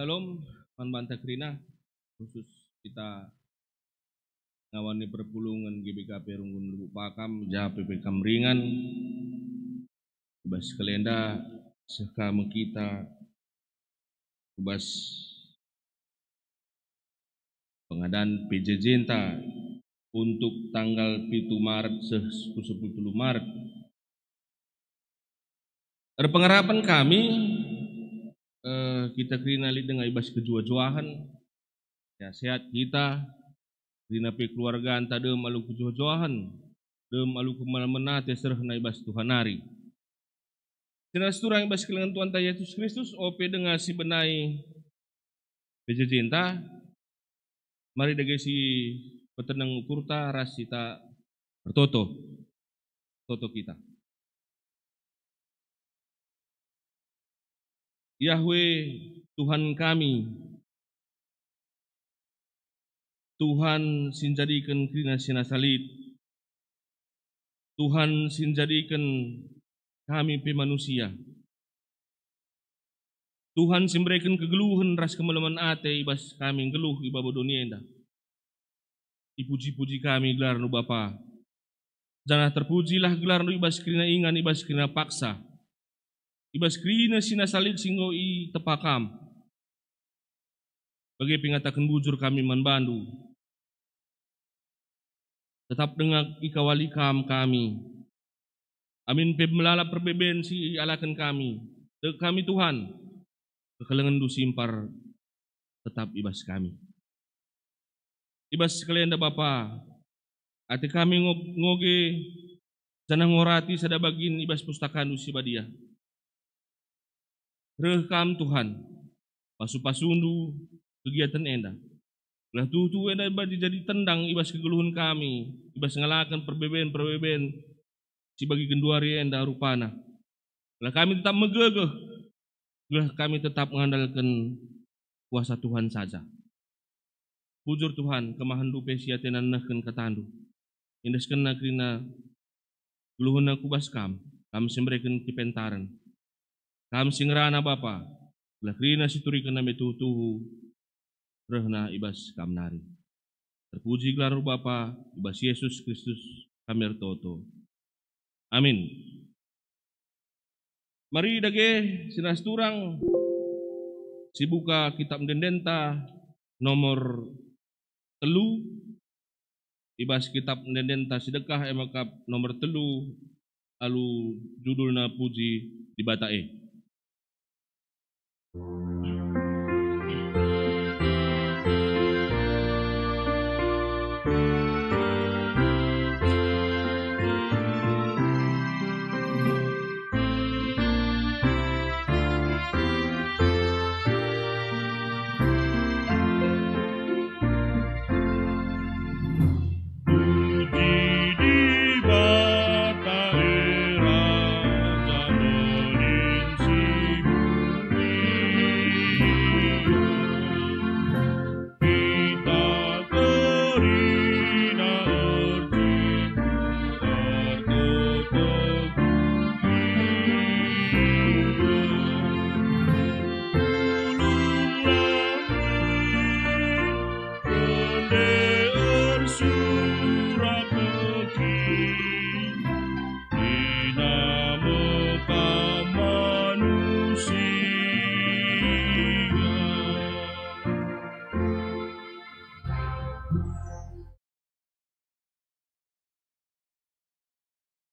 Salam, Banta Krina, khusus kita ngawani perpulungan GBKP Runggun Lubuk Pakam, Jaha PPK Meringan, Bas Kelenda, Sekam kita, Bas pengadaan PJJ untuk tanggal 7 Maret 10 Maret. Ada pengharapan kami, kita kerinali dengan ibas kejua-juahan, ya sehat kita, Rina pe keluarga anta dem alu kejua-juahan, dem alu kemal-menate serah na ibas Tuhanari. Sinas turang ibas kelengan Tuhan ta Yesus Kristus, ope dengan si benai PJJ mari dage si petenang ukurta ras kita bertoto kita. Yahweh Tuhan kami, Tuhan sinjadikan krina sina salib, Tuhan sinjadikan kami pe manusia, Tuhan simberikan kegeluhan ras kemalaman ate ibas kami geluh iba dunia indah. Dipuji-puji kami gelar nu Bapa. Jangan terpujilah gelar nu ibas krina ingan ibas krina paksa. Ibas krina sina salib singgo i tepakam. Bagi pengatakan bujur kami manbandu. Tetap dengar ikawali kami. Amin pemelala perbeben si alakan kami. Dek kami Tuhan. Kekelengan du simpar tetap ibas kami. Ibas sekalian da Bapa. Ati kami ngoge janang ngorati sada bagin ibas pustakan du si badia. Rekam Tuhan, pasu-pasundu kegiatan enda. Lah tuh enda badi jadi tendang ibas kegeluhan kami, ibas ngalakan perbeben si bagi kenduari enda rupana. Lah kami tetap megegeh, lah kami tetap mengandalkan kuasa Tuhan saja. Bujur Tuhan, kemahan dupe siatenan nahken katandu. Indas kena krina geluhun aku baskam, kami semberikan kipentaran. Kami singrana Bapa, lah krina siturikan nami tuhu rehna ibas kamnari. Terpuji gelar Bapa, ibas Yesus Kristus kami ertoto. Amin. Mari dage sinas turang sibuka kitab Dendenta nomor 3, ibas kitab Dendenta sedekah emakap nomor 3 alu judulna puji dibatae.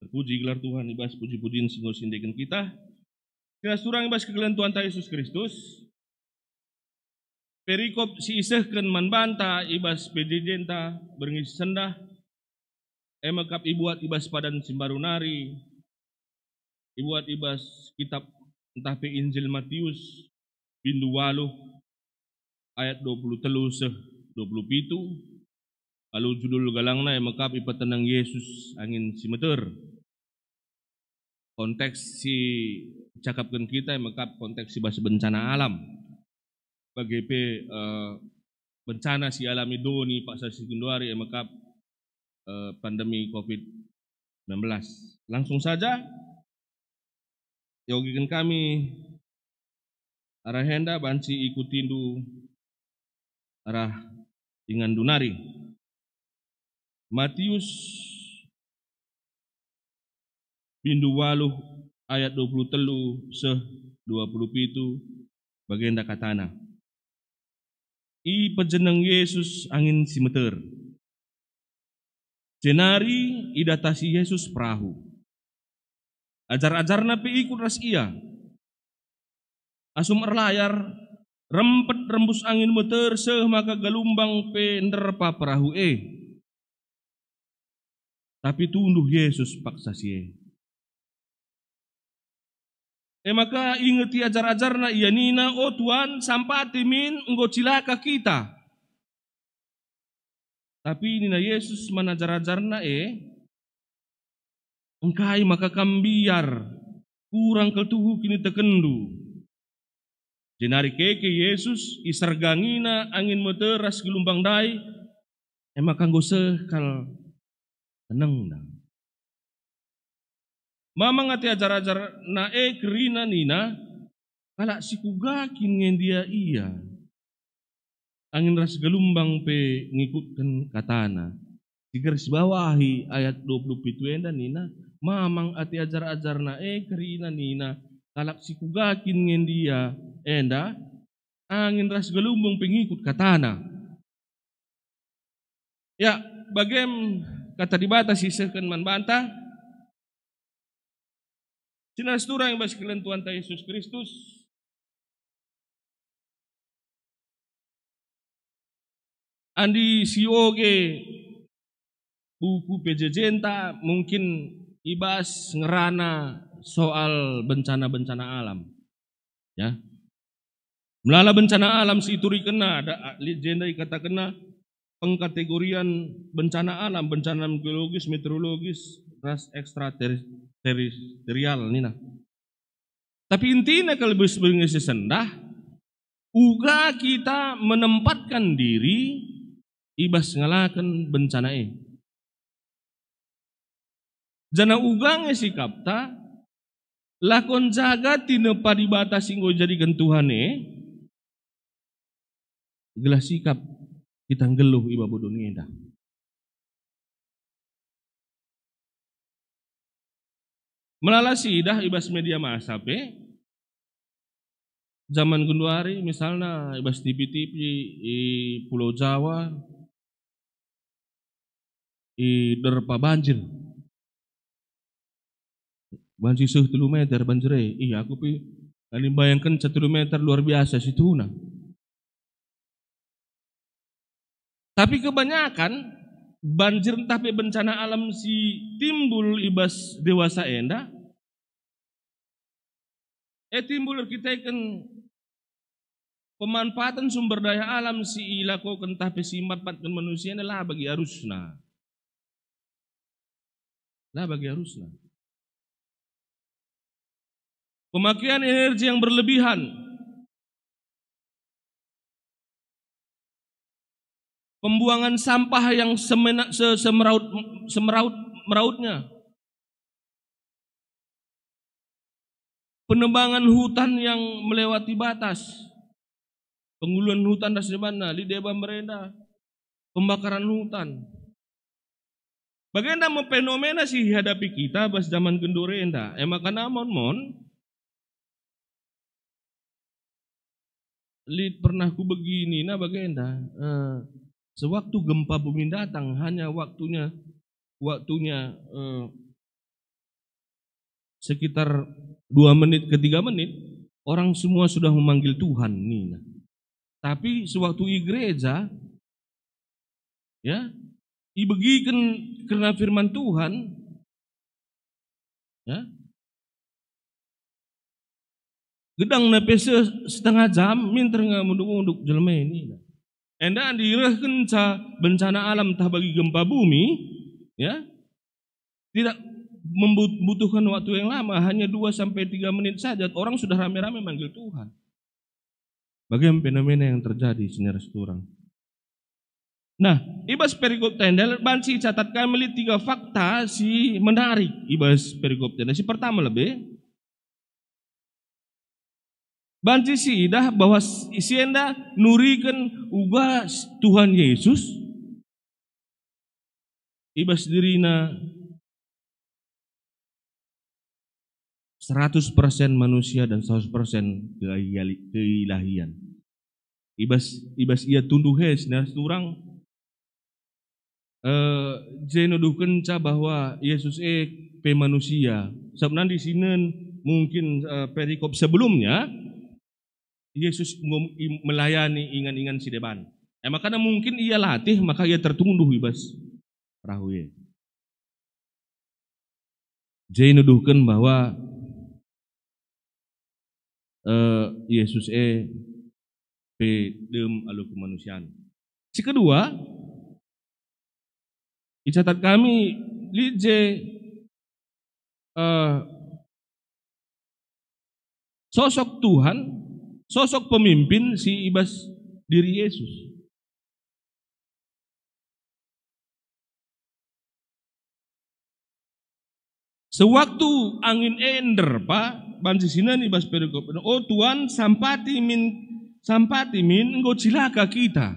Puji gelar Tuhan ibas puji-pujian singgo sindekan kita. Kira surang ibas kegelian Tuhan ta Yesus Kristus. Perikop si isehken manbanta ibas PJJ berngis sendah. Emakap ibuat ibas padan simbarunari. Ibuat ibas kitab entah pe Injil Matius bindu 8 ayat 23 27. Lalu judul galangna emakap ipatenang Yesus angin simeter. Konteks si cakapkan kita emakap konteks si bahasa bencana alam. Bagi bencana si alami doni pak sasi kunduari emakap pandemi COVID-19. Langsung saja yogikan kami arah henda banci ikutindu arah dengan dunari. Matius bindu 8 ayat 23 seh 27 bagenda katana. I pejeneng Yesus angin simeter. Jenari idatasi Yesus perahu. Ajar-ajarna pe ikut ras ia. Asum erlayar rempet rembus angin meter seh maka gelumbang pe nderpa perahu tapi tunduh Yesus paksa sie. Maka ingeti ajar-ajarna iya nina, oh Tuhan sampati min engkau cilaka kita. Tapi nina Yesus manajar-ajarna engkai maka kambiar kurang ketuhu kini tekendu. Jenari keke Yesus isargangina angin meteras gelumbang dai maka engkau sekal tenang dah. Mama ngati ajar-ajar na kerina nina kalak sikugakin ngen dia iya. Angin ras gelumbang pe ngikutkan katana. Digaris bawahi ayat 27 enda nina mamang ati ajar-ajar na kerina nina kalak sikugakin ngen dia enda angin ras gelumbang pe ngikut katana. Ya, bagem kata dibatasi sekan manbantah. Sinastura yang basikelen Tuhan Yesus Kristus. Andi sioge buku pejejenta mungkin ibas ngerana soal bencana-bencana alam. Ya. Melala bencana alam si ituri kena ada legenda kata kena pengkategorian bencana alam, bencana geologis, meteorologis, ras ekstrateritorial nina. Tapi intinya kalau sebenarnya sesendah, uga kita menempatkan diri ibas ngalakan bencana Jana uga ngesikapta lakon jaga tina padibatasi ngo jadikan Tuhan gelah sikap kita ngeluh iba bodoh ngeda. Melalasi dah ibas media massa zaman genduari misalnya ibas TV-TV di Pulau Jawa derpa banjir seuh 3 meter banjir aku pi kalian bayangkan 1 meter luar biasa situ na. Tapi kebanyakan banjir entah pe bencana alam si timbul ibas dewasa enda timbul kita kan pemanfaatan sumber daya alam si ilako entah pe si manfaatkan manusia lah bagi arusna pemakaian energi yang berlebihan, pembuangan sampah yang semerautnya, penebangan hutan yang melewati batas, pengguluan hutan das mana, lideba merenda, pembakaran hutan. Bagaimana fenomena sih hadapi kita pas zaman gendorenda? Maka mon lid pernah ku begini bagaimana? Sewaktu gempa bumi datang hanya waktunya sekitar 2 menit ke 3 menit orang semua sudah memanggil Tuhan Nina. Tapi sewaktu i gereja ya ibegikan karena firman Tuhan ya gedang nepe setengah jam minter ngamunduk-unduk jelema ini. Enda direhkeun ca bencana alam tah bagi gempa bumi ya tidak membutuhkan waktu yang lama, hanya 2 sampai 3 menit saja orang sudah rame-rame manggil Tuhan. Bagaimana fenomena yang terjadi saudara seturang. Nah, ibas perikop tendel banci catat kami 3 fakta si menarik ibas perikop tendel. Si pertama lebih banci siidah bahwa isienda nurikan uga Tuhan Yesus ibas dirina 100% manusia dan 100% keilahian. Ibas ia tunduhes nah turang nuduhkeun ca bahwa Yesus pe manusia. Sebenarnya di sini mungkin perikop sebelumnya Yesus melayani ingan-ingan si deban. Makanya mungkin ia latih maka ia tertunduh ibas perahu ye. Nuduhkeun bahwa Yesus pe dem alu kemanusiaan. Si kedua, dicatat kami lije sosok Tuhan, sosok pemimpin si ibas diri Yesus. Sewaktu angin ender pak banci sinan ibas perikop. Oh Tuhan sampati min engkau cilaka kita.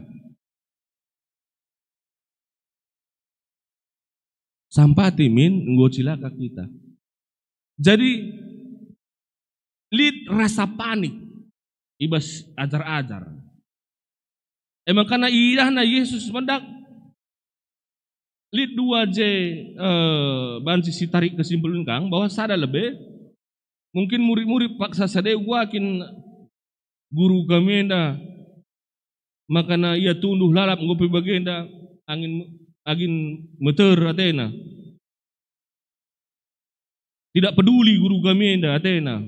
Sampati min engkau cilaka kita. Jadi lid rasa panik ibas ajar-ajar. Emang karena irahna Yesus mendak lid 2J banci si tarik kesimpulan kang bahwa sada lebih mungkin murid-murid paksa sadeu wakin guru kami enda makana ia tunduh lalap ngopi bagenda angin meter atena tidak peduli guru kami enda atena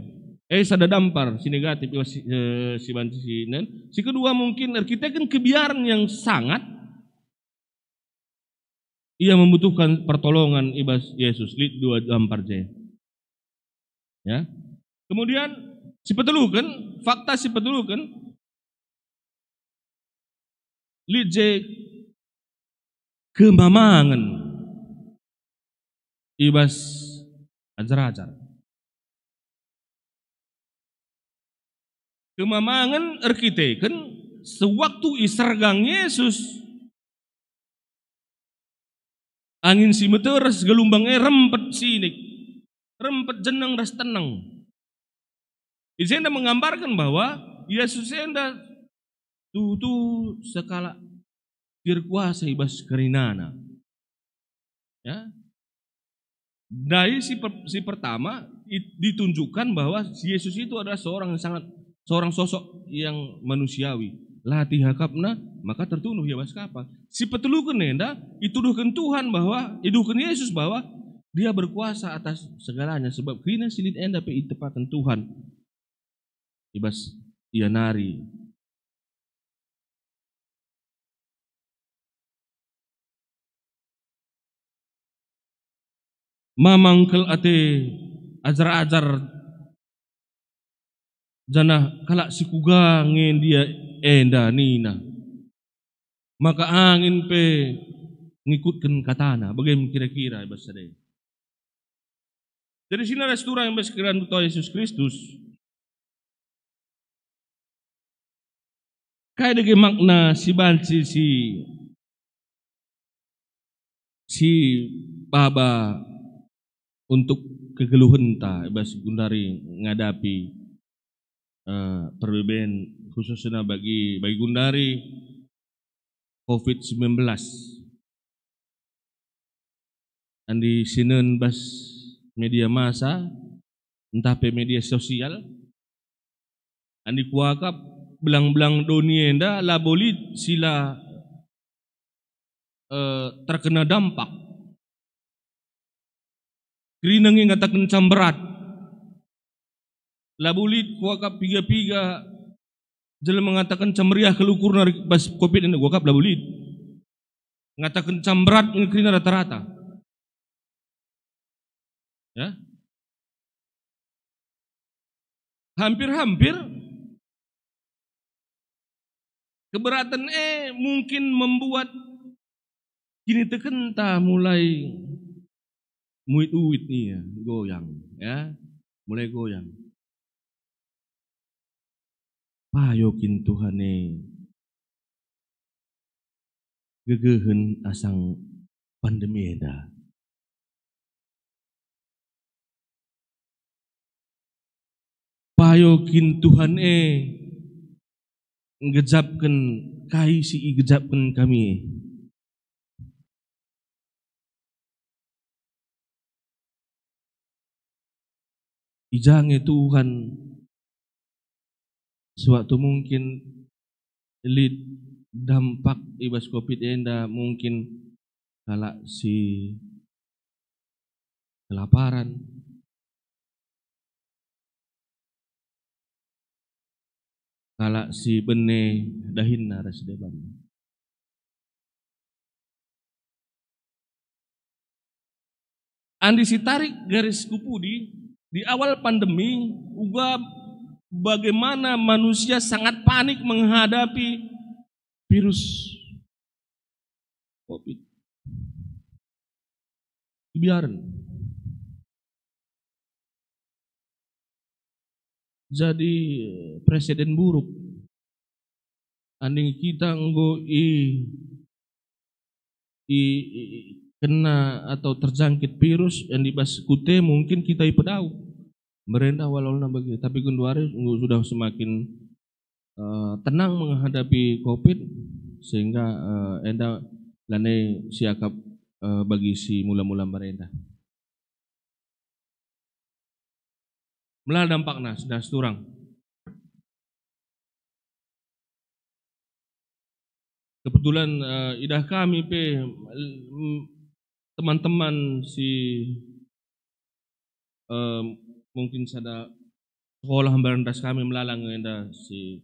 sada dampar si negatif si banci si nen. Si kedua mungkin kita kan kebiaran yang sangat ia membutuhkan pertolongan ibas Yesus lid 2 dampar je. Ya. Kemudian si petelukan fakta si petelukan lije kemamangan ibas ajar-ajar. Kemamangan erkiteken sewaktu isergang Yesus angin si meteres gelombangnya rempet sinik rempet jeneng ras tenang. Ini anda menggambarkan bahwa Yesus anda tuh sekala berkuasa ibas kerinana. Ya. Dari si pertama ditunjukkan bahwa Yesus itu adalah seorang sosok yang manusiawi. Latih hakapna maka tertunduh ya baskapa. Si petelukeun enda ituduhkeun Tuhan bahwa iduhkeun Yesus bahwa dia berkuasa atas segalanya sebab kina silid enda pe itepatan Tuhan. Ibas ia nari. Mamangkel ate ajar-ajar jana kalak si kugangen dia enda nina. Maka angin pe ngikutkan katana. Bagaimana kira-kira ibas sadaya. Dari sini ada seturang yang bersekiraan Tuhan Yesus Kristus. Kayak dege makna si banci si baba untuk kegeluhan ta ibas gundari ngadapi perbedaan khususnya bagi gundari COVID-19. Andi sinen bas media massa entah pe media sosial andi kuakap belang-belang dunia enda labolit sila terkena dampak kerinang yang ngatakan camberat labolit kuakap piga-piga jela mengatakan cameriah kelukur narik bas covid enda kuakap labolit ngatakan camberat ngekirina rata-rata. Ya. Hampir-hampir keberatan mungkin membuat kini tekenta mulai muit-uit nih ya, goyang ya, mulai goyang. payokin Tuhane gegehen asang pandemi eda. Payokin Tuhan ngejapkan kai si gejapkan kami. Ijange Tuhan suatu mungkin lead dampak ibas COVID enda mungkin kalak si kelaparan, kalak si bene dahin naras deban. Andi si tarik garis kupudi di awal pandemi uga bagaimana manusia sangat panik menghadapi virus COVID. Biaran. Jadi presiden buruk. Anding kita nggo kena atau terjangkit virus yang dibas kute mungkin kita ipedau. Merendah walau bagi tapi kunduari sudah semakin tenang menghadapi COVID sehingga enda lane siakap bagi si mula-mula merendah. Melah dampakna sudah seturang. Kebetulan idah kami teman-teman si mungkin sada sekolah barandas kami melalang enda si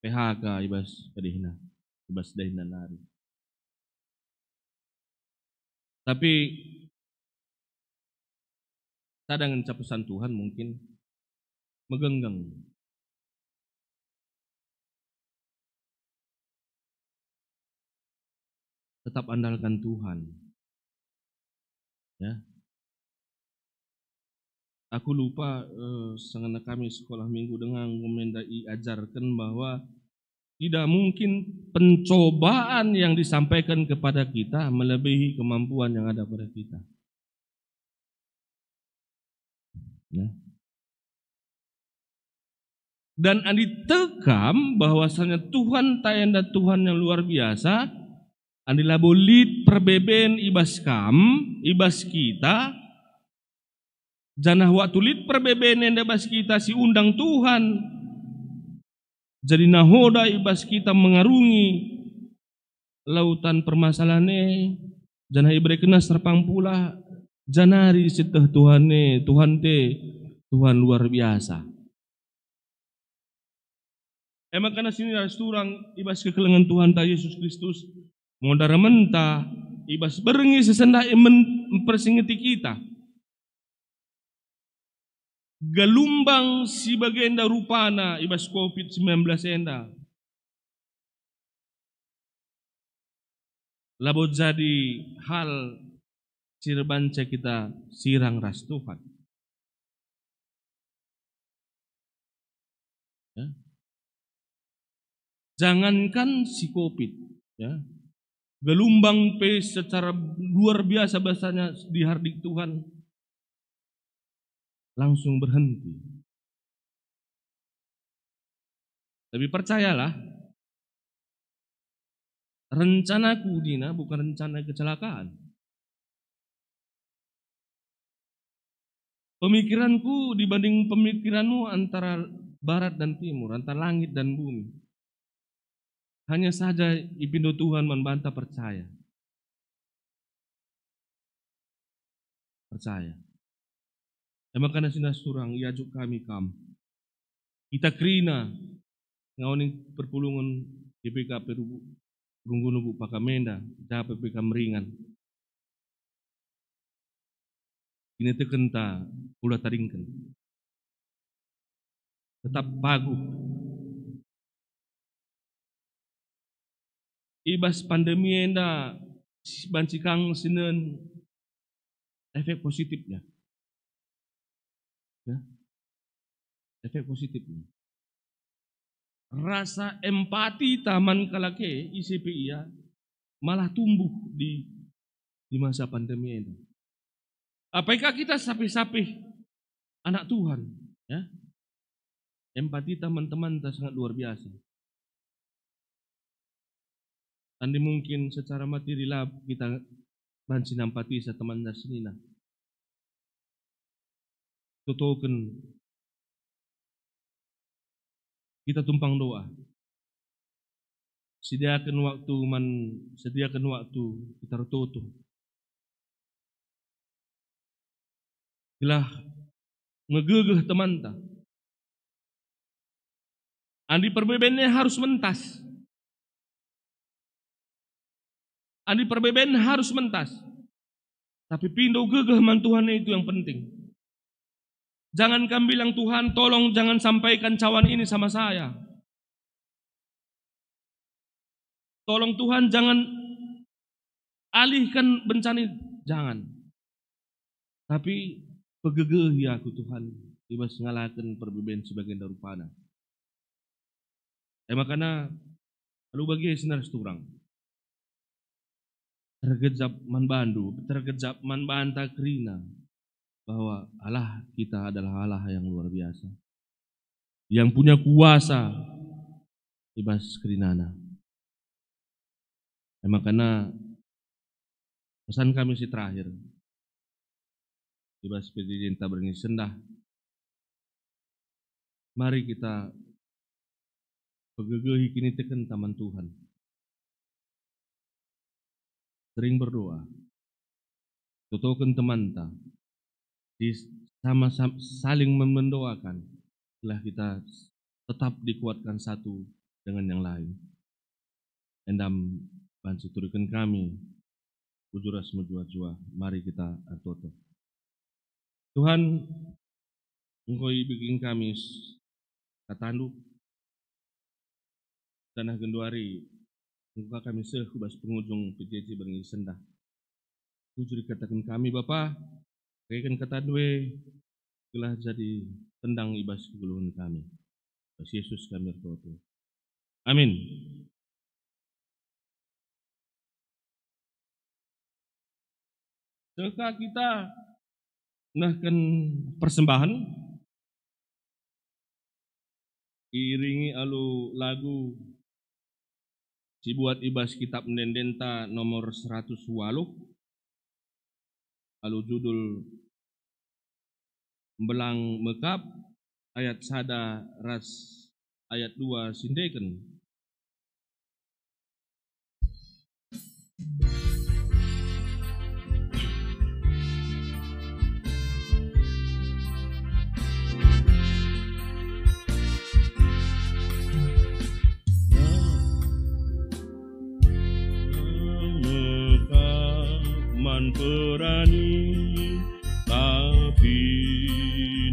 PHK ibas kadihna ibas dahina nari. Tapi dengan capusan Tuhan mungkin megenggang. Tetap andalkan Tuhan. Ya. Aku lupa sengana kami sekolah minggu dengan ngomendai ajarkan bahwa tidak mungkin pencobaan yang disampaikan kepada kita melebihi kemampuan yang ada pada kita. Ya. Dan andi tekam bahwasanya Tuhan tayanda Tuhan yang luar biasa, andi labolit perbeben ibas ibas kita, janah waktu lit perbeben yang ibas kita si undang Tuhan, jadi nahoda ibas kita mengarungi lautan permasalahannya, janah ibre kena serpang pula. Janari seteh Tuhane, Tuhan luar biasa. Emang karena sini harus turang ibas kekelengan Tuhan ta Yesus Kristus, mondara menta ibas berengi sesenda mempersingeti kita. Gelumbang si bagenda rupana ibas COVID-19 enda. Labo jadi hal Cirbanca kita sirang ras Tuhan. Ya. Jangankan si COVID, ya. Gelombang secara luar biasa bahasanya dihardik Tuhan langsung berhenti. Tapi percayalah, rencanaku Dina bukan rencana kecelakaan. Pemikiranku dibanding pemikiranmu antara barat dan timur, antara langit dan bumi. Hanya saja ipindo Tuhan membantah percaya. Percaya. Emang karena sinda surang iajuk kami kam. Kita krina ngawani perpulungan GPK Peru Runggunubu Pakamenda, dapat PPK Meringan. Ini tekenta pula taringkan. Tetap pagu. Ibas pandemi enda bancikang sinen efek positifnya. Ya. Efek positifnya. rasa empati taman kalake ICP ia malah tumbuh di masa pandemi ini. Apakah kita sapi-sapi anak Tuhan, ya? Empati teman-teman sangat luar biasa. Andi mungkin secara materi lah kita banci empati sa teman nasinina. Tutukan kita tumpang doa. Sediakan waktu kita tutup. Gelah ngegegeh teman ta. Andi perbebennya harus mentas. Andi perbeben harus mentas. Tapi pindo gegeh man Tuhan itu yang penting. Jangan kamu bilang Tuhan tolong jangan sampaikan cawan ini sama saya. Tolong Tuhan jangan alihkan bencana ini. Jangan. Tapi pegegeh ya aku Tuhan. Ibas ngalakan perbeben sebagian daripada. Makanya lalu bagi sinar seturang. Tergejap man banta krina bahwa Allah kita adalah Allah yang luar biasa, yang punya kuasa ibas krinana. Makanya pesan kami si terakhir ibas PJJ berini sendah. Mari kita pegegehi kini teken taman Tuhan. Sering berdoa, tutukan teman ta, sama saling mendoakan, setelah kita tetap dikuatkan satu dengan yang lain. Endam banci turikan kami, ujuras mujua-jua, mari kita artoto. Tuhan, Engkau bikin kami katandu, tanah genduari, Engkau kami sehubas pengunjung PJJ berengi sendah. Ujuri katakan kami Bapa, kaikan kata dua, telah jadi tendang ibas kegeluhan kami. Bas Yesus kami berdoa. Amin. Jika kita nahkan persembahan, iringi alu lagu si buat ibas kitab Mendendenta nomor 108, lalu judul Belang Mekap, ayat sada ras ayat 2 sindeken. Berani tapi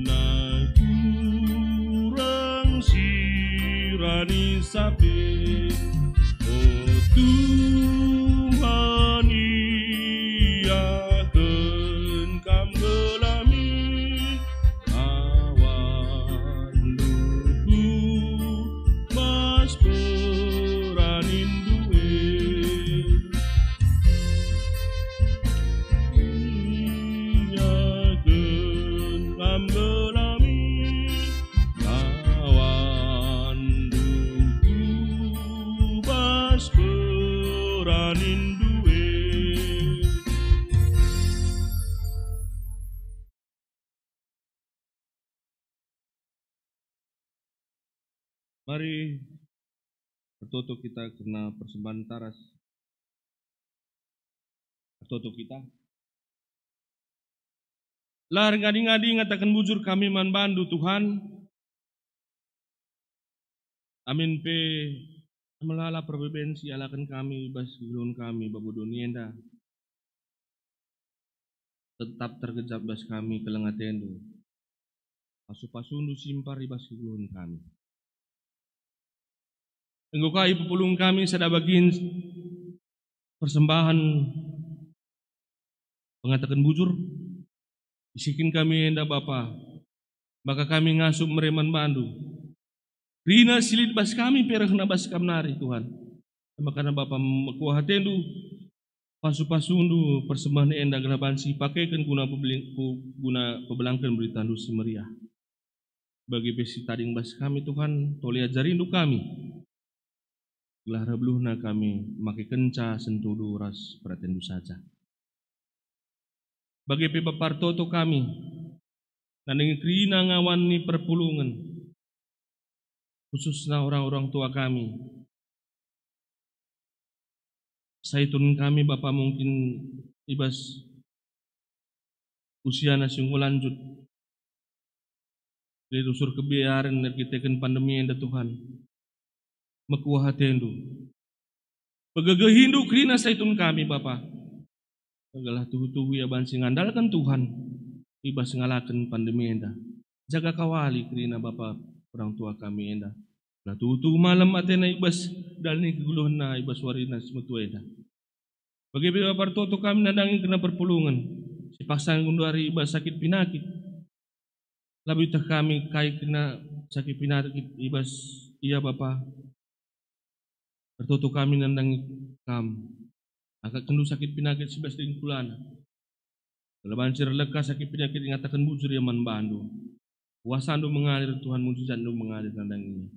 nak kurang sirani sapi. Oh Tuhan iakan kam gelami awan lugu mas peranin duwe. Mari bertutup kita kena persembahan taras. Bertutup kita. Lar ngadi-ngadi ngatakan bujur kami man bandu Tuhan. Amin pe melala perbebensi alakan kami bas gulun kami babu dunienda. Tetap tergejap bas kami kelengatendo. Pasu-pasundu simpar ibas gulun kami. Engkau ibu pulung kami sada bagin persembahan mengatakan bujur isikin kami enda Bapa maka kami ngasup mereman bandu Rina silid bas kami perah na bas kamnari Tuhan. Makana Bapa makuhatendu pasu-pasundu persembahan enda gelabansi pakaikan guna pebelangkan berita si meriah. Bagi besi tading bas kami Tuhan, toli ajarindu kami. Gelah rebluhna kami makai kenca sentudu ras pratendu saja. Bagi pebapartoto kami, nandeng krina ngawan ni perpulungan, khususnya orang-orang tua kami. Saitun kami Bapa mungkin ibas usia nasi lanjut. Dari usur kebiaran nergiteken pandemi enda Tuhan. Mekuah hatendu. Pegegehindu krina saitun kami Bapa. Agalah tuhu-tuhu ya bansi ngandalkan Tuhan. Ibas ngalakan pandemi enda. Jaga kawali krina Bapa orang tua kami enda. Lah tutu malam atena ibas dalni keguluhan na ibas warina semetu eda. Bagi Bapak Toto kami nandangi kena perpulungan. Si paksaan gunduari ibas sakit pinakit. Labi tak kami kai kena sakit pinakit ibas iya Bapa. Bertoto kami nandangi kam. Angkat kendu sakit pinakit sibas dengan kulana. Keleban leka sakit pinakit ingatakan bujur yaman bandu. Kuasandu mengalir Tuhan mujizandu mengalir nandanginya.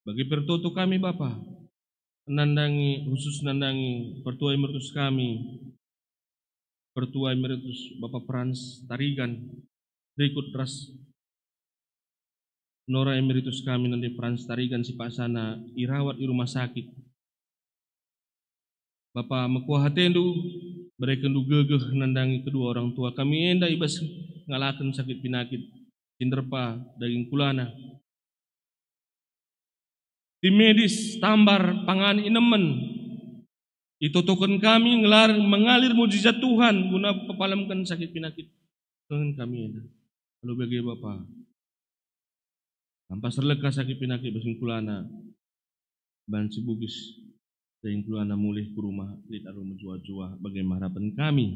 Bagi pertoto kami Bapa, nandangi khusus nandangi pertua emeritus kami, pertua emeritus Bapak Frans Tarigan, berikut ras Nora emeritus kami nanti Frans Tarigan si pasana irawat di rumah sakit. Bapak mekuah hatendu, mereka gegeh nandangi kedua orang tua kami enda ibas ngalakan sakit pinakit, cinderpa daging kulana. Tim medis tambar pangan inemen itotokan kami mengalir mujizat Tuhan guna pepalamkan sakit pinakit dengan kami ada. Lalu bagi Bapa tanpa serleka sakit pinakit basing kulana bansi bugis dan kulana mulih ke rumah lihat rumah jua-jua bagaimana harapan kami.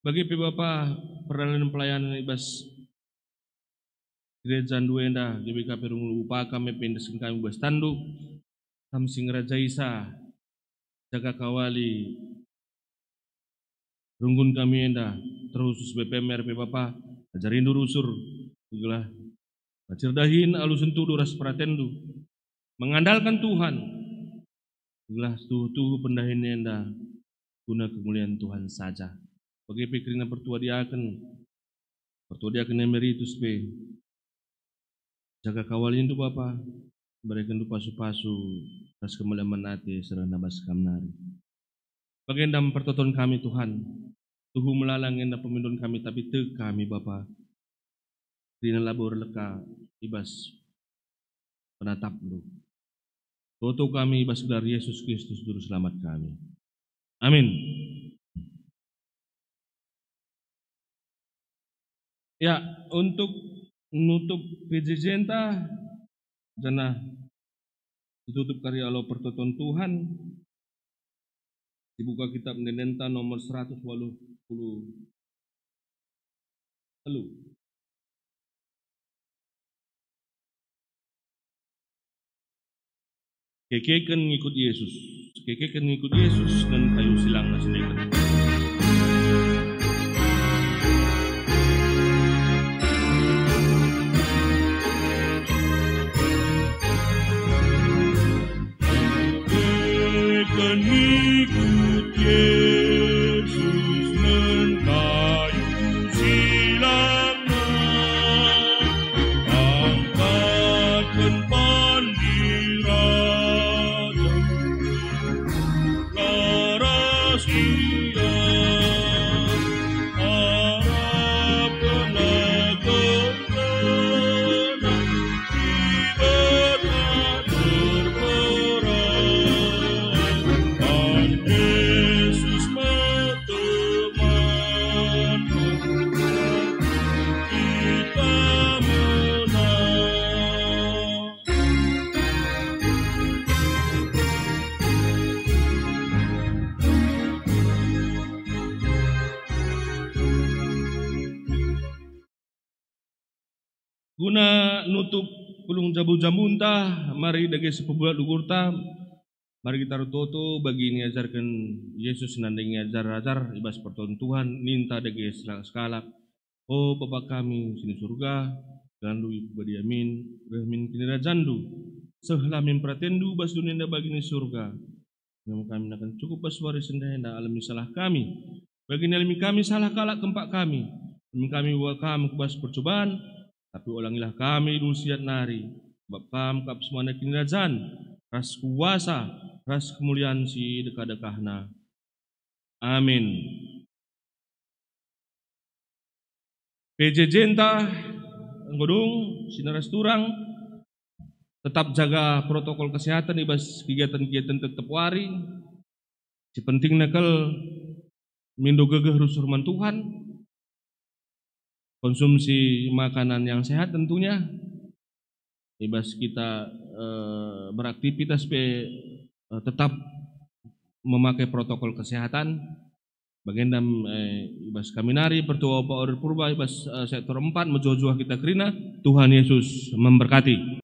Bagi Bapa pelayanan ibas Gereja Duenda, GBK Perungulu Upaka, mependesin kami buat tanduk, kami sing Raja Isa, jaga kawali, runggun kami enda, terus BPM RP Bapak, ajarin durusur, gelah, bacirdahin alusentu duras pratendu, mengandalkan Tuhan, gelah tuh pendahin enda, guna kemuliaan Tuhan saja. Bagi pikirnya pertua diaken emeritus P. Jaga kawalin tu Bapa, berikan tu pasu-pasu, tas kemalaman nate serah nabas kamnari. Bagendam pertoton kami Tuhan, tuhu melalang enda pemindon kami tapi te kami Bapa. Dina labor leka ibas penatap lu. Toto kami ibas gelar Yesus Kristus juru selamat kami. Amin. Ya, untuk menutup PJJ-enta jana ditutup karya Allah pertoton Tuhan dibuka kitab Nenenta nomor 180 lalu kekekan ngikut Yesus dan kayu silang nasibkan. Ikut Yesus dan kayu silangnya, angkatkan pandiraja, laras ia, harapkanlah kemenangan, ibadah berperang. Yesus bertemanku, kita menang. Guna nutup pulung jabu-jambunta mari dage sepebulat lugurta mari kita rutoto bagi ini ajarkan Yesus nanding ajar-ajar ibas pertontuhan ninta dage sekalak. Oh Bapa kami sini surga gandu ibu badiamin rahmin kinira jandu sehlamin pratendu bas dunia bagi ini surga yang kami akan cukup baswari sendahenda alami salah kami bagi alami kami salah kalak kempak kami kami wa kami kubas percobaan tapi ulangilah kami dulu siat nari sebab kami kap semua kinirajan ras kuasa ras kemuliaan si dekah-dekahna amin. PJJ entah godung sinaras turang tetap jaga protokol kesehatan ibas kegiatan-kegiatan tetap wari si penting nakal mindo gegeh rusurman Tuhan konsumsi makanan yang sehat tentunya ibas kita beraktivitas tetap memakai protokol kesehatan bagendam ibas kaminari pertua Pak Order Purba ibas sektor 4 mejojoah kita kerina Tuhan Yesus memberkati.